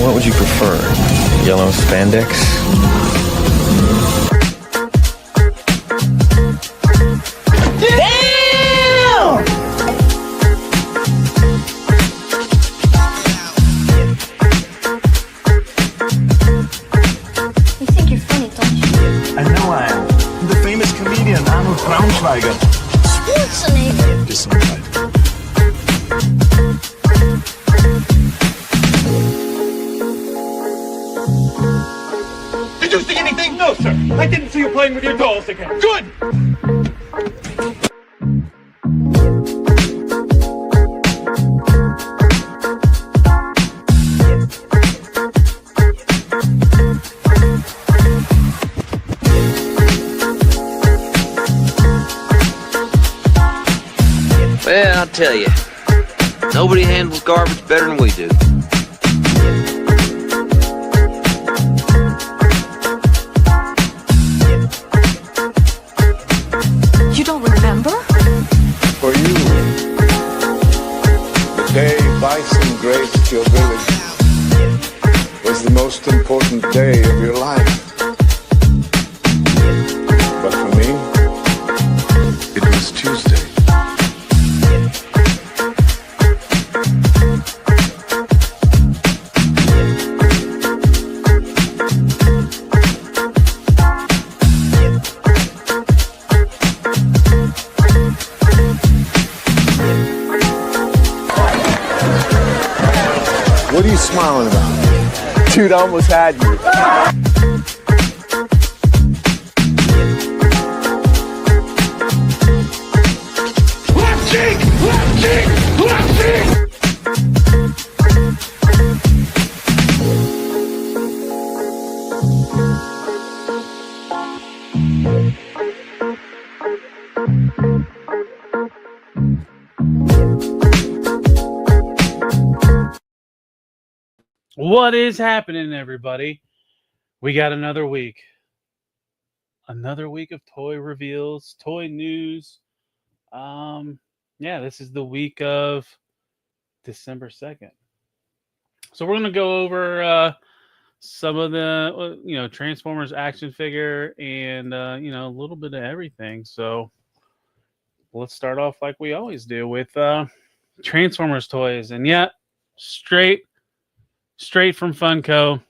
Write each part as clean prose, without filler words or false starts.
What would you prefer? Yellow spandex? Damn! You think you're funny, don't you? I know I am. I'm the famous comedian Arnold Braunschweiger. Schwarzenegger. Gesundheit. Did you see anything? No, sir. I didn't see you playing with your dolls again. Good! Well, I'll tell you, nobody handles garbage better than we do. You don't remember? For you, the day bison graced your village was the most important day of your life. But for me, it was Tuesday. What are you smiling about? Dude, I almost had you. Left cheek! Left cheek! Left cheek! What is happening, everybody? We got another week. Another week of toy reveals, toy news. Yeah, this is the week of December 2nd. So we're going to go over some of the, Transformers action figure and, a little bit of everything. So let's start off like we always do with Transformers toys. And yeah, straight from Funko.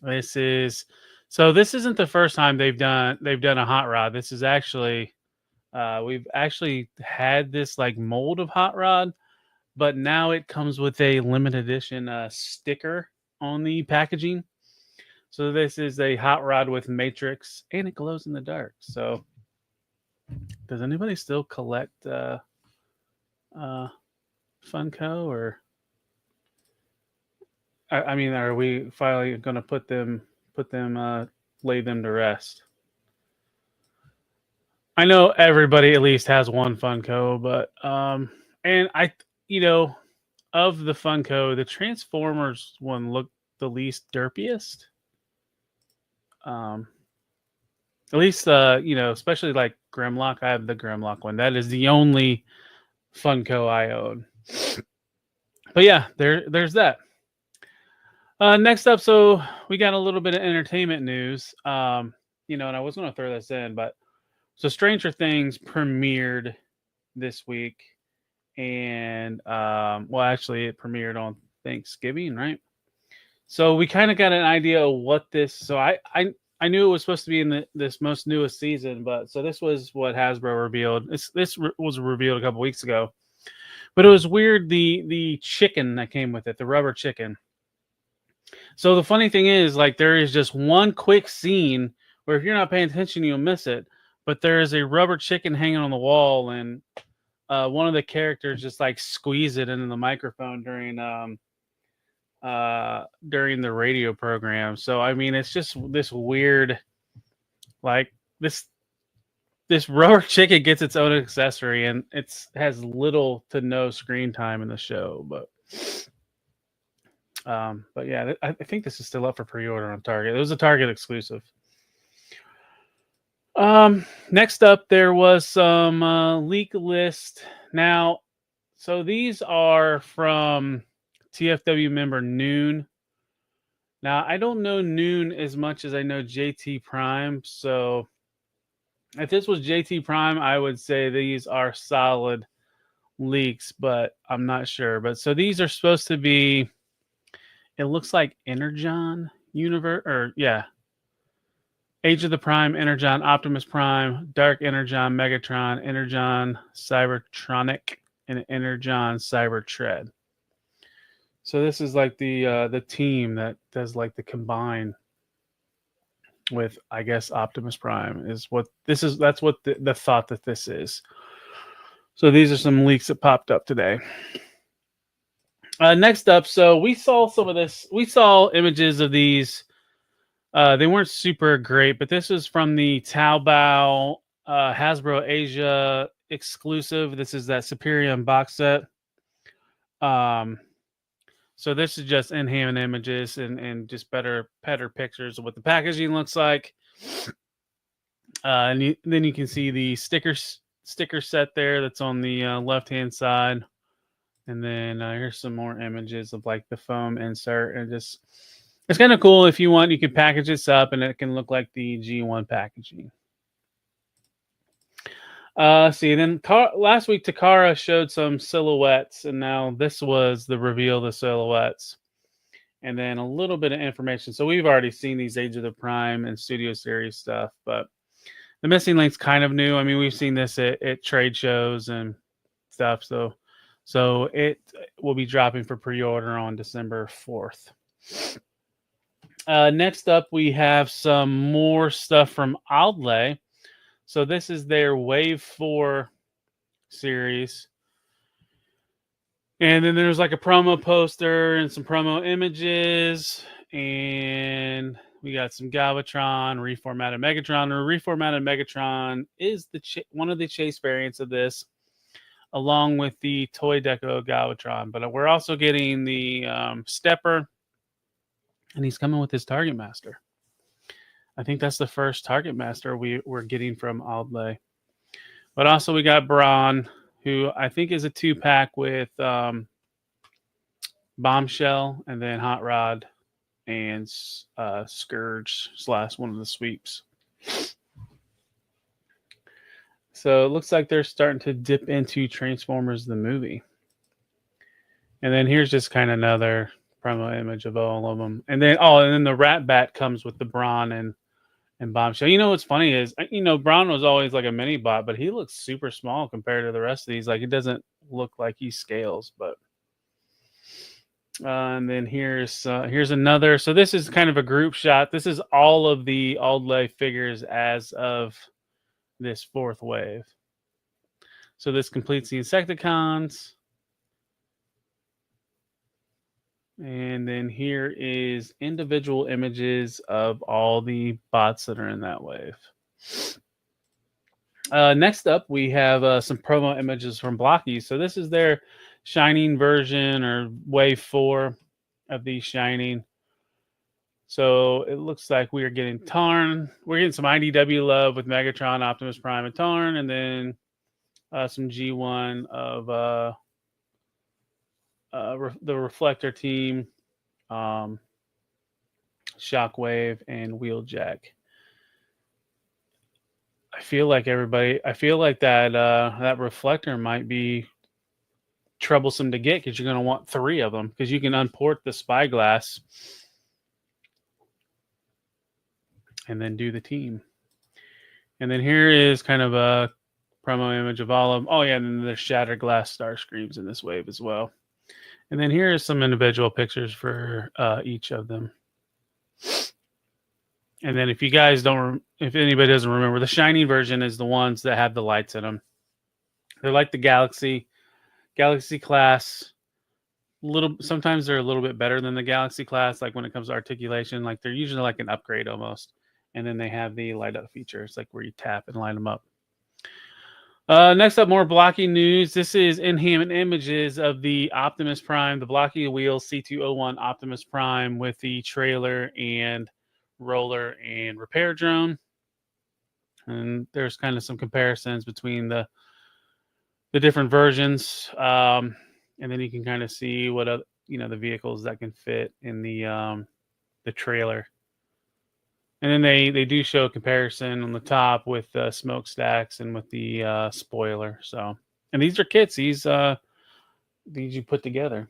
This isn't the first time they've done a hot rod. This is actually we've actually had this like mold of hot rod, but now it comes with a limited edition sticker on the packaging. So this is a hot rod with matrix and it glows in the dark. So does anybody still collect Funko, or I mean, are we finally going to lay them to rest? I know everybody at least has one Funko, but and of the Funko, the Transformers one looked the least derpiest. At least especially like Grimlock. I have the Grimlock one. That is the only Funko I own. But yeah, there's that. Next up, so we got a little bit of entertainment news. And I was going to throw this in, but so Stranger Things premiered this week, and actually, it premiered on Thanksgiving, right? So we kind of got an idea of what this. So I knew it was supposed to be in this most newest season, but so this was what Hasbro revealed. This was revealed a couple weeks ago, but it was weird. The chicken that came with it, the rubber chicken. So the funny thing is, like, there is just one quick scene where if you're not paying attention, you'll miss it. But there is a rubber chicken hanging on the wall, and one of the characters just like squeeze it into the microphone during the radio program. So I mean, it's just this weird, like this rubber chicken gets its own accessory, and has little to no screen time in the show, but yeah, I think this is still up for pre-order on Target. It was a Target exclusive. Next up, there was some leak list. Now, so these are from TFW member Noon. Now, I don't know Noon as much as I know JT Prime. So if this was JT Prime, I would say these are solid leaks, but I'm not sure. But so these are supposed to be, it looks like Energon universe, or yeah, Age of the Prime, Energon, Optimus Prime, Dark Energon, Megatron, Energon, Cybertronic, and Energon Cybertread. So this is like the team that does like the combine with, I guess, Optimus Prime is what this is. That's what the thought that this is. So these are some leaks that popped up today. Next up, so we saw some of this. We saw images of these. They weren't super great, but this is from the Taobao Hasbro Asia exclusive. This is that Superior box set. So this is just in-hand images and just better pictures of what the packaging looks like. And then you can see the sticker set there that's on the left-hand side. And then here's some more images of like the foam insert. And just, it's kind of cool. If you want, you can package this up and it can look like the G1 packaging. See, then last week Takara showed some silhouettes, and now this was the reveal of the silhouettes, and then a little bit of information. So we've already seen these Age of the Prime and Studio Series stuff, but the Missing Link's kind of new. I mean, we've seen this at trade shows and stuff. So it will be dropping for pre-order on December 4th. Next up, we have some more stuff from Aldley. So this is their Wave 4 series. And then there's like a promo poster and some promo images. And we got some Galvatron, reformatted Megatron. The reformatted Megatron is one of the chase variants of this, along with the Toy Deco Galvatron. But we're also getting the Stepper. And he's coming with his Target Master. I think that's the first Target Master we're getting from Aldley. But also we got Brawn, who I think is a 2-pack with Bombshell and then Hot Rod and Scourge / one of the sweeps. So it looks like they're starting to dip into Transformers the movie. And then here's just kind of another promo image of all of them. And then the Rat Bat comes with the Brawn and Bombshell. You know what's funny is, Braun was always like a mini bot, but he looks super small compared to the rest of these. Like, it doesn't look like he scales. But and then here's another. So this is kind of a group shot. This is all of the Aldley figures as of this 4th wave. So this completes the Insecticons. And then here is individual images of all the bots that are in that wave. Next up, we have some promo images from Blokees. So this is their Shining version, or Wave 4 of the Shining. So it looks like we are getting Tarn. We're getting some IDW love with Megatron, Optimus Prime, and Tarn. And then some G1 of... the Reflector team, Shockwave, and Wheeljack. I feel like that Reflector might be troublesome to get, because you're going to want 3 of them, because you can unport the Spyglass and then do the team. And then here is kind of a promo image of all of them. Oh yeah, and then there's Shattered Glass Starscreams in this wave as well. And then here are some individual pictures for each of them. And then if anybody doesn't remember, the Shining version is the ones that have the lights in them. They're like the Galaxy class. Sometimes they're a little bit better than the Galaxy class, like when it comes to articulation. Like, they're usually like an upgrade almost. And then they have the light up feature. It's like where you tap and light them up. Next up, more Blokees news. This is in-hand images of the Optimus Prime, the Blokees wheel C201 Optimus Prime with the trailer and roller and repair drone. And there's kind of some comparisons between the different versions. And then you can kind of see what the vehicles that can fit in the trailer. And then they do show a comparison on the top with the smokestacks and with the spoiler. So, and these are kits. These you put together.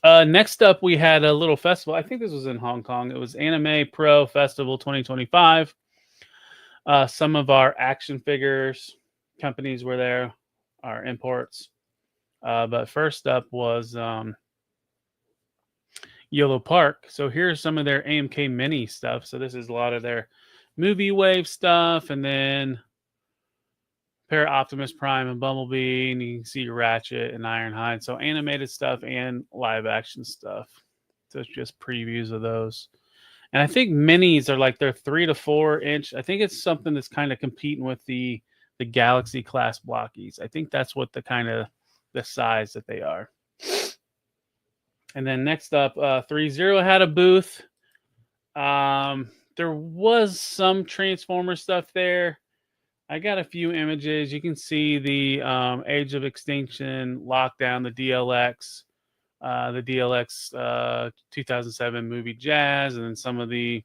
Next up, we had a little festival. I think this was in Hong Kong. It was Anime Pro Festival 2025. Some of our action figures companies were there, our imports. But first up was Yellow Park. So here's some of their AMK mini stuff. So this is a lot of their movie wave stuff, and then pair of Optimus Prime and Bumblebee, and you can see Ratchet and Ironhide. So animated stuff and live action stuff. So it's just previews of those. And I think minis are like they're 3 to 4 inch. I think it's something that's kind of competing with the Galaxy class Blokees. I think that's what the size that they are. And then next up, 3-0 had a booth. There was some Transformer stuff there. I got a few images. You can see the Age of Extinction, Lockdown, the DLX 2007 movie Jazz, and then some of the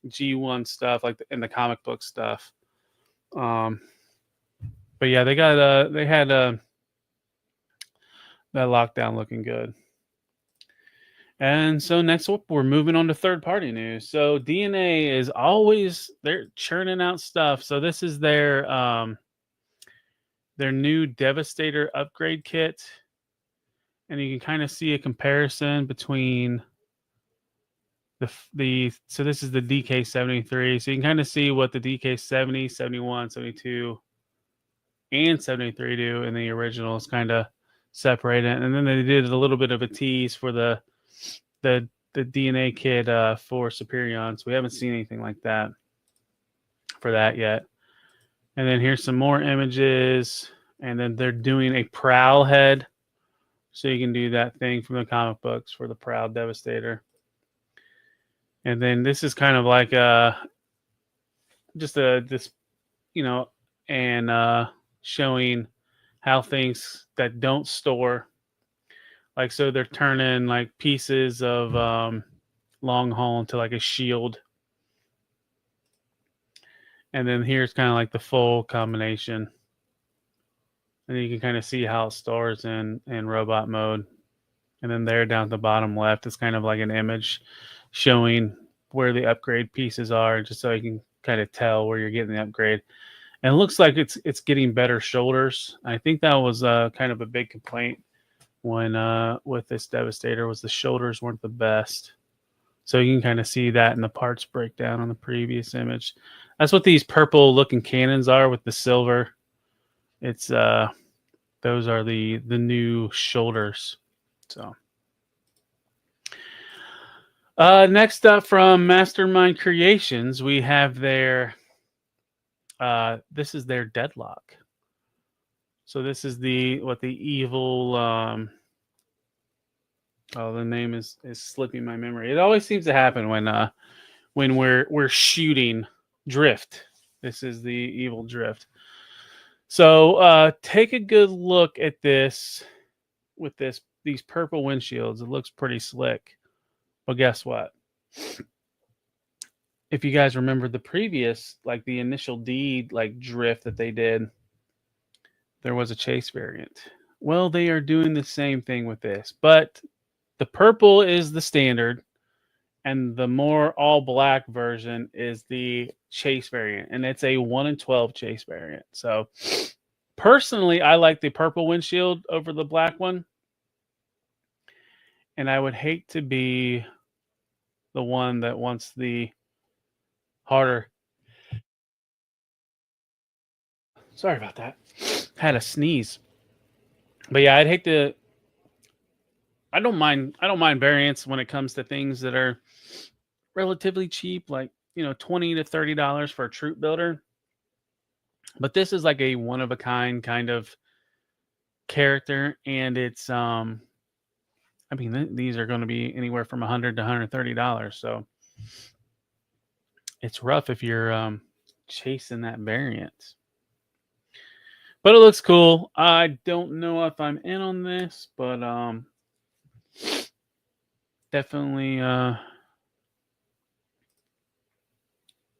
G1 stuff, like in the comic book stuff. But yeah, they had that Lockdown looking good. And so next up, we're moving on to third-party news. So DNA is always, they're churning out stuff. So this is their new Devastator upgrade kit. And you can kind of see a comparison between so this is the DK73. So you can kind of see what the DK70, 71, 72, and 73 do in the original. It's kind of separated. And then they did a little bit of a tease for the DNA kit for Superion. So we haven't seen anything like that for that yet. And then here's some more images. And then they're doing a Prowl head. So you can do that thing from the comic books for the Prowl Devastator. And then this is kind of like showing how things that don't store, like, so they're turning like pieces of long haul into like a shield. And then here's kind of like the full combination. And then you can kind of see how it stores in robot mode. And then there down at the bottom left is kind of like an image showing where the upgrade pieces are, just so you can kind of tell where you're getting the upgrade. And it looks like it's getting better shoulders. I think that was kind of a big complaint when with this Devastator, was the shoulders weren't the best. So you can kind of see that in the parts breakdown on the previous image. That's what these purple looking cannons are with the silver. It's those are the new shoulders. So next up from Mastermind Creations, we have their this is their Deadlock. So this is the evil the name is slipping my memory. It always seems to happen when we're shooting Drift. This is the evil Drift. So take a good look at this with these purple windshields. It looks pretty slick. But guess what? If you guys remember the previous, like the initial D like Drift that they did, there was a chase variant. Well, they are doing the same thing with this, but the purple is the standard, and the more all black version is the chase variant, and it's a 1 in 12 chase variant. So personally, I like the purple windshield over the black one, and I would hate to be the one that wants the harder. Sorry about that. Had a sneeze. But yeah, I'd hate to. I don't mind variants when it comes to things that are relatively cheap, like $20 to $30 for a troop builder. But this is like a one of a kind kind of character, and it's these are going to be anywhere from $100 to $130. So it's rough if you're chasing that variant. But it looks cool. I don't know if I'm in on this, but definitely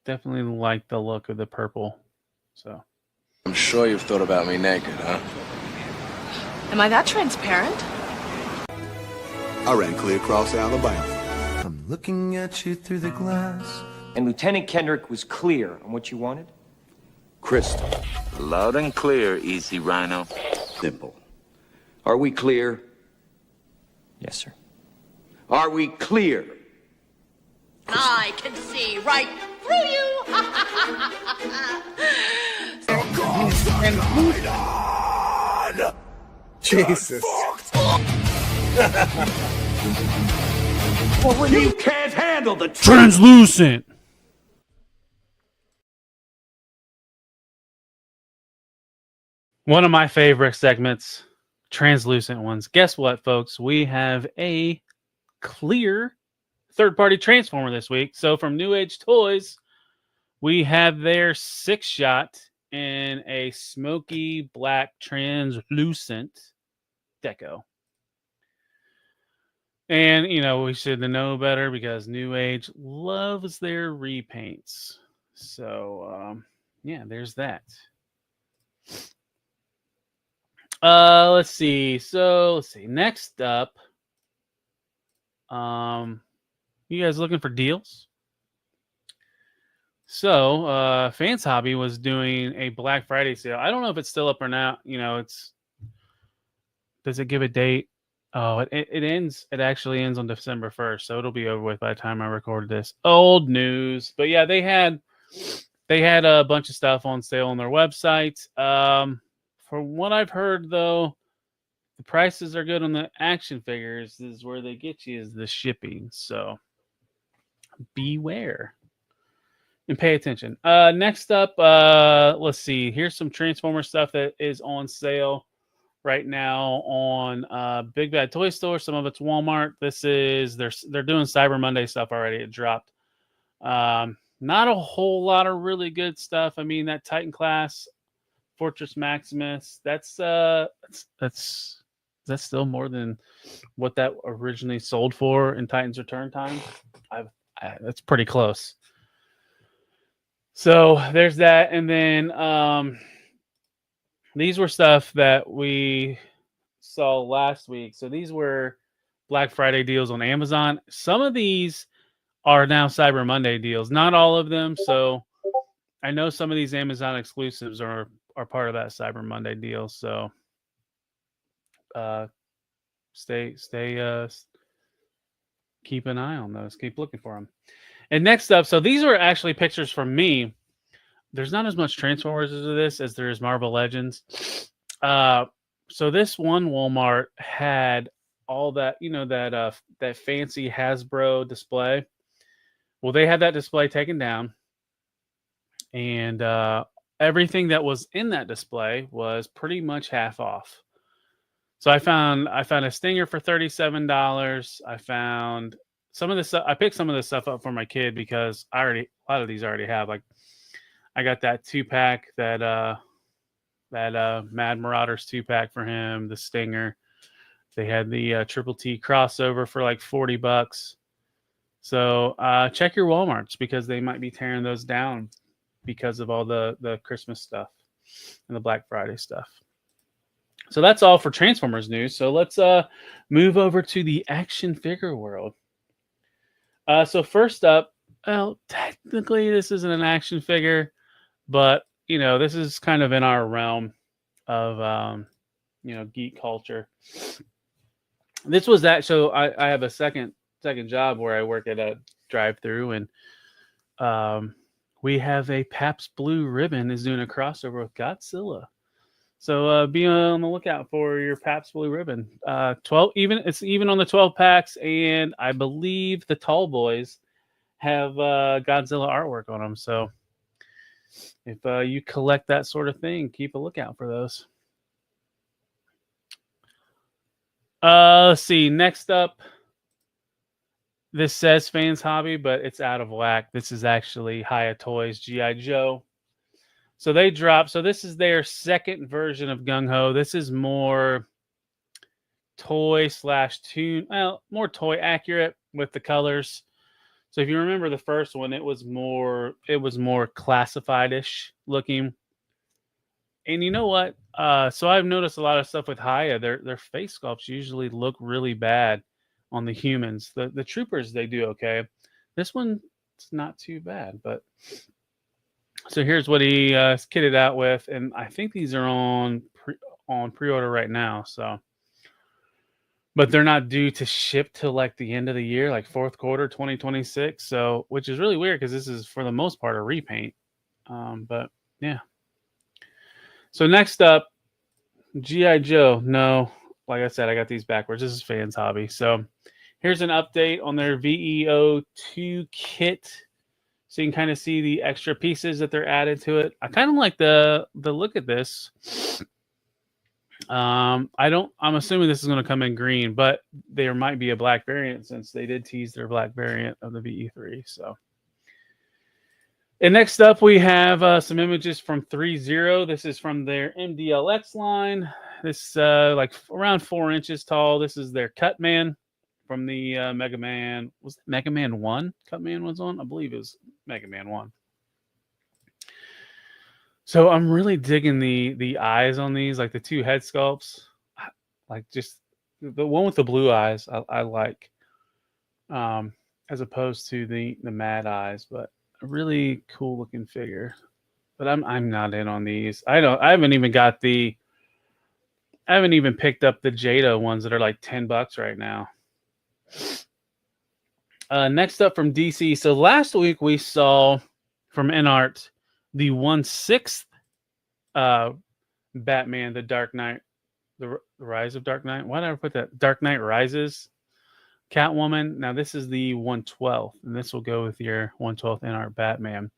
definitely like the look of the purple. So I'm sure you've thought about me naked, huh? Am I that transparent? I ran clear across Alabama. I'm looking at you through the glass. And Lieutenant Kendrick was clear on what you wanted? Crystal. Loud and clear, Easy Rhino. Simple. Are we clear? Yes, sir. Are we clear? I can see right through you. Jesus. You can't handle the truth. translucent. One of my favorite segments, translucent ones. Guess what, folks? We have a clear third-party transformer this week. So from New Age Toys, we have their 6-shot in a smoky black translucent deco. And, you know, we should know better because New Age loves their repaints. So, yeah, there's that. Let's see. Next up, you guys looking for deals? So, Fans Hobby was doing a Black Friday sale. I don't know if it's still up or not. You know, does it give a date? Oh, it ends. It actually ends on December 1st, so it'll be over with by the time I record this. Old news, but yeah, they had a bunch of stuff on sale on their website. From what I've heard, though, the prices are good on the action figures. This is where they get you is the shipping. So beware and pay attention. Next up, let's see. Here's some Transformer stuff that is on sale right now on Big Bad Toy Store. Some of it's Walmart. This is they're doing Cyber Monday stuff already. It dropped. Not a whole lot of really good stuff. I mean, that Titan class Fortress Maximus, that's still more than what that originally sold for in Titan's Return time. That's pretty close. So there's that, and then these were stuff that we saw last week. So these were Black Friday deals on Amazon. Some of these are now Cyber Monday deals. Not all of them. So I know some of these Amazon exclusives are part of that Cyber Monday deal. So keep an eye on those. Keep looking for them. And next up, so these are actually pictures from me. There's not as much Transformers as this as there is Marvel Legends. So this one Walmart had all that, you know, that fancy Hasbro display. Well, they had that display taken down, and everything that was in that display was pretty much half off. So I found a Stinger for $37. I found some of this stuff. I picked some of this stuff up for my kid because a lot of these I already have. Like I got that 2-pack that Mad Marauders 2-pack for him, the Stinger. They had the Triple T crossover for like $40. So check your Walmarts because they might be tearing those down because of all the Christmas stuff and the Black Friday stuff. So that's all for Transformers news. So let's move over to the action figure world. So first up, well, technically this isn't an action figure, but you know, this is kind of in our realm of you know, geek culture. This was that. So I have a second job where I work at a drive-through, and we have a Pabst Blue Ribbon is doing a crossover with Godzilla. So be on the lookout for your Pabst Blue Ribbon. 12 it's even on the 12 packs, and I believe the Tall Boys have Godzilla artwork on them. So if you collect that sort of thing, keep a lookout for those. Let's see. Next up, this says Fans Hobby, but it's out of whack. This is actually Hiya Toys G.I. Joe. So they dropped. So this is their second version of Gung Ho. This is more toy / tune. Well, more toy accurate. with the colors. So if you remember the first one, it was more classified-ish looking. And you know what? So I've noticed a lot of stuff with Haya. Their face sculpts usually look really bad on the humans. The troopers, they do okay. This one, it's not too bad. But so here's what he kitted out with, and I think these are on pre-order right now. So, but they're not due to ship till like the end of the year, like fourth quarter 2026. So, which is really weird because this is for the most part a repaint. But yeah. So next up, G.I. Joe. No, like I said, I got these backwards. This is fans' hobby. So here's an update on their VEO2 kit. So you can kind of see the extra pieces that they're added to it. I kind of like the look at this. I'm assuming this is going to come in green, but there might be a black variant since they did tease their black variant of the VE3. So. And next up, we have some images from 3.0. This is from their MDLX line. This like around 4 inches tall. This is their Cut Man from the Mega Man. Was it Mega Man 1? Cut Man was on? I believe it was Mega Man 1. So I'm really digging the eyes on these, like the two head sculpts. Like just the one with the blue eyes, I like, as opposed to the mad eyes, but a really cool looking figure. But I'm not in on these. I haven't even picked up the Jada ones that are like $10 right now. Next up from DC. So last week we saw from InArt the 1/6 Batman, the Dark Knight, the Rise of Dark Knight. Why did I put that? Dark Knight Rises. Catwoman. Now this is the 1/12, and this will go with your 1/12 InArt Batman.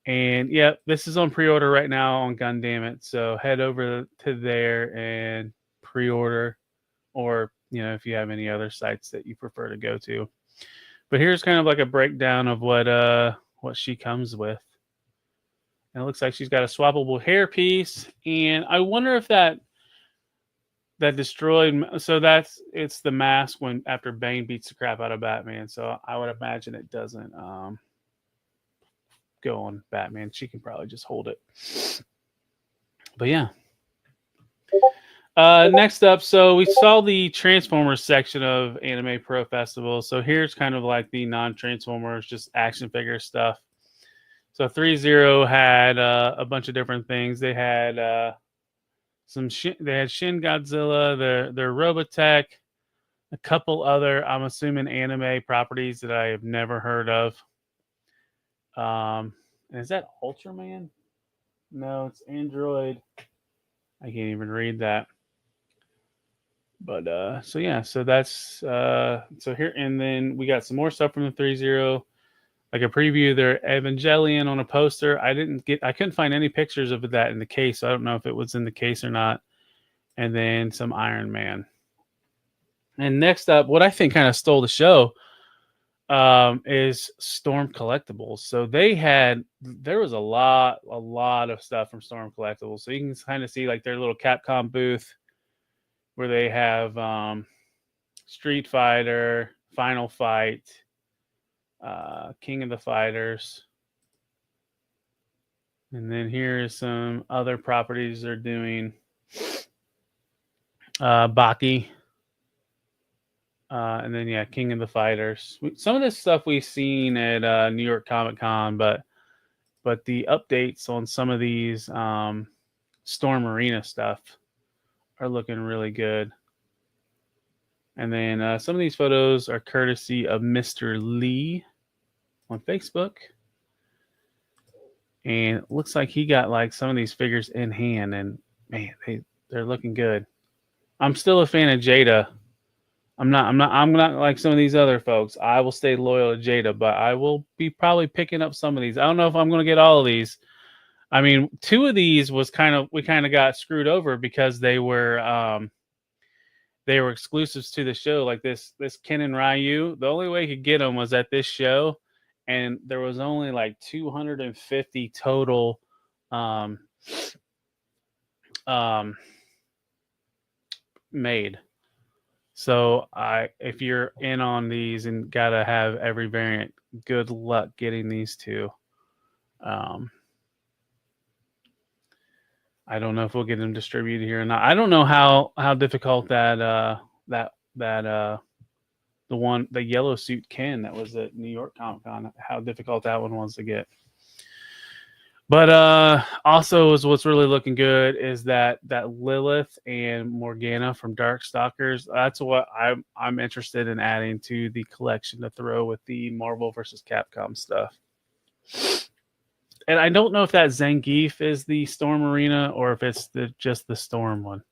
And yeah, this is on pre-order right now on Gundamn. So head over to there and pre-order, or if you have any other sites that you prefer to go to. But here's kind of like a breakdown of what she comes with. And it looks like she's got a swappable hair piece, and I wonder if that destroyed. So it's the mask after Bane beats the crap out of Batman. So I would imagine it doesn't go on Batman. She can probably just hold it. But yeah. Next up, so we saw the Transformers section of Anime Pro Festival. So here's kind of like the non-Transformers, just action figure stuff. So 3.0 had a bunch of different things. They had they had Shin Godzilla, their Robotech, a couple other, I'm assuming, anime properties that I have never heard of. Is that Ultraman? No, it's Android. I can't even read that. But so yeah, so that's so here, and then we got some more stuff from the 3.0, like a preview of their Evangelion on a poster. I couldn't find any pictures of that in the case, so I don't know if it was in the case or not. And then some Iron Man. And next up, what I think kind of stole the show is Storm Collectibles. So there was a lot of stuff from Storm Collectibles. So you can kind of see like their little Capcom booth where they have Street Fighter, Final Fight, King of the Fighters. And then here's some other properties they're doing. Baki. And then, yeah, King of the Fighters. Some of this stuff we've seen at New York Comic Con, but the updates on some of these Storm Arena stuff are looking really good. And then some of these photos are courtesy of Mr. Lee on Facebook. And it looks like he got like some of these figures in hand, and man, they're looking good. I'm still a fan of Jada. I'm not like some of these other folks. I will stay loyal to Jada, but I will be probably picking up some of these. I don't know if I'm going to get all of these. I mean, 2 of these we kind of got screwed over because they were exclusives to the show. Like this Ken and Ryu, the only way you could get them was at this show, and there was only like 250 total made. So if you're in on these and gotta have every variant, good luck getting these two. I don't know if we'll get them distributed here or not. I don't know how difficult the yellow suit Ken that was at New York Comic Con, how difficult that one was to get. But also is what's really looking good is that Lilith and Morgana from Darkstalkers. That's what I'm interested in adding to the collection to throw with the Marvel vs. Capcom stuff. And I don't know if that Zangief is the Storm Arena or if it's just the Storm one.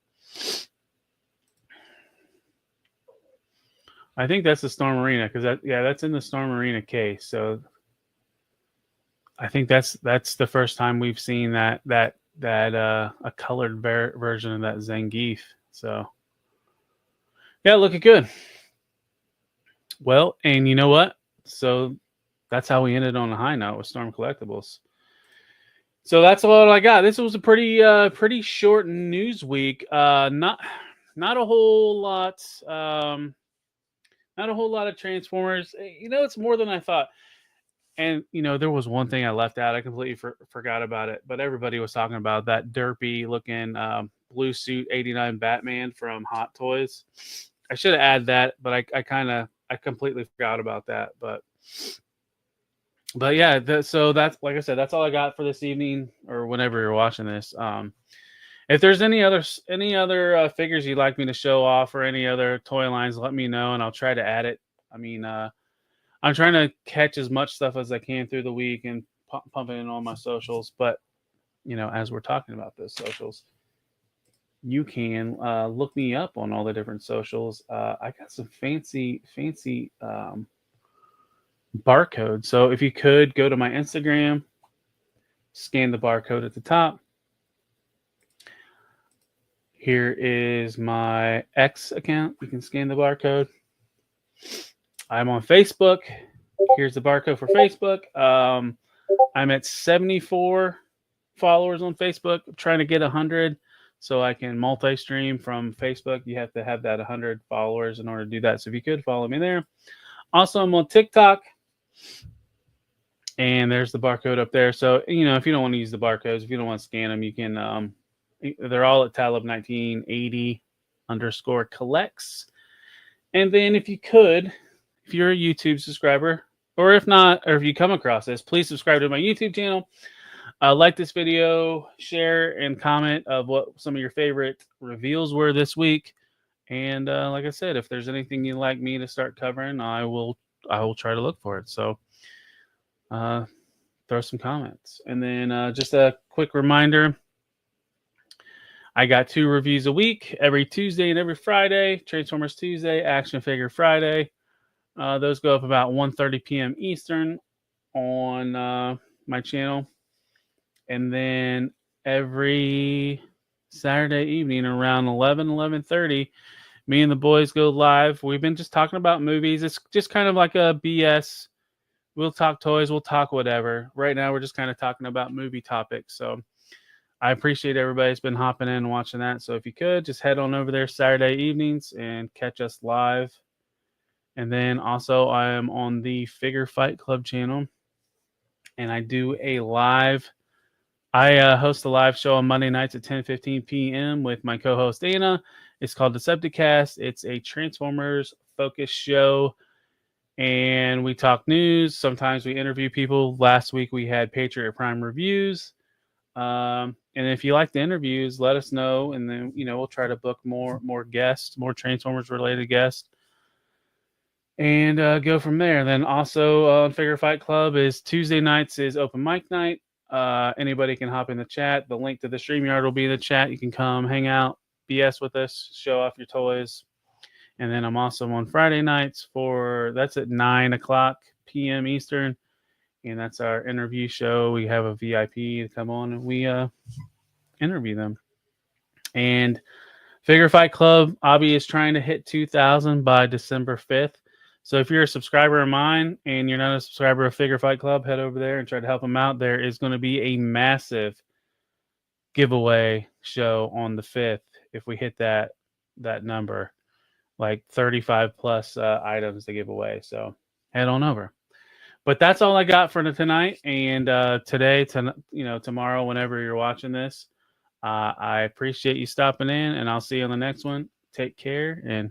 I think that's the Storm Arena because that's in the Storm Arena case. So I think that's the first time we've seen that a colored version of that Zangief. So yeah, looking good. Well, and you know what? So that's how we ended on a high note with Storm Collectibles. So that's all I got. This was a pretty short news week. Not a whole lot. Not a whole lot of Transformers. It's more than I thought. And there was one thing I left out. I completely forgot about it. But everybody was talking about that derpy looking blue suit '89 Batman from Hot Toys. I should have added that, but I completely forgot about that. But yeah, so that's, like I said, that's all I got for this evening or whenever you're watching this. If there's any other figures you'd like me to show off or any other toy lines, let me know and I'll try to add it. I mean, I'm trying to catch as much stuff as I can through the week and pump it in on my socials. But as we're talking about those socials, you can look me up on all the different socials. I got some fancy barcode. So if you could go to my Instagram, scan the barcode at the top. Here is my X account. You can scan the barcode. I'm on Facebook. Here's the barcode for Facebook. I'm at 74 followers on Facebook. I'm trying to get 100 so I can multi-stream from Facebook. You have to have that 100 followers in order to do that. So if you could follow me there. Also, I'm on TicTok. And there's the barcode up there. So, if you don't want to use the barcodes, if you don't want to scan them, you can, they're all at Talib1980_collects. And then if you're a YouTube subscriber, or if not, or if you come across this, please subscribe to my YouTube channel. Like this video, share, and comment of what some of your favorite reveals were this week. And like I said, if there's anything you'd like me to start covering, I will try to look for it. So throw some comments. And then just a quick reminder, I got 2 reviews a week, every Tuesday and every Friday. Transformers Tuesday, Action Figure Friday. Those go up about 1:30 p.m. Eastern on my channel. And then every Saturday evening around 11:30, me and the boys go live. We've been just talking about movies. It's just kind of like a BS. We'll talk toys. We'll talk whatever. Right now, we're just kind of talking about movie topics. So I appreciate everybody's been hopping in and watching that. So if you could, just head on over there Saturday evenings and catch us live. And then also I am on the Figure Fight Club channel. And I do a live. I host a live show on Monday nights at 10:15 p.m. with my co-host Anna. It's called Decepticast. It's a Transformers focused show. And we talk news. Sometimes we interview people. Last week we had Patriot Prime reviews. And if you like the interviews, let us know. And then, we'll try to book more guests, more Transformers related guests. And go from there. Then also on Figure Fight Club is Tuesday nights is open mic night. Anybody can hop in the chat. The link to the StreamYard will be in the chat. You can come hang out, BS with us, show off your toys. And then I'm also on Friday nights that's at 9:00 p.m. Eastern. And that's our interview show. We have a VIP to come on and we interview them. And Figure Fight Club, Obby is trying to hit 2,000 by December 5th. So if you're a subscriber of mine and you're not a subscriber of Figure Fight Club, head over there and try to help them out. There is going to be a massive giveaway show on the 5th if we hit that number. like 35 plus items to give away. So head on over. But that's all I got for tonight. And today, tomorrow, whenever you're watching this, I appreciate you stopping in, and I'll see you on the next one. Take care and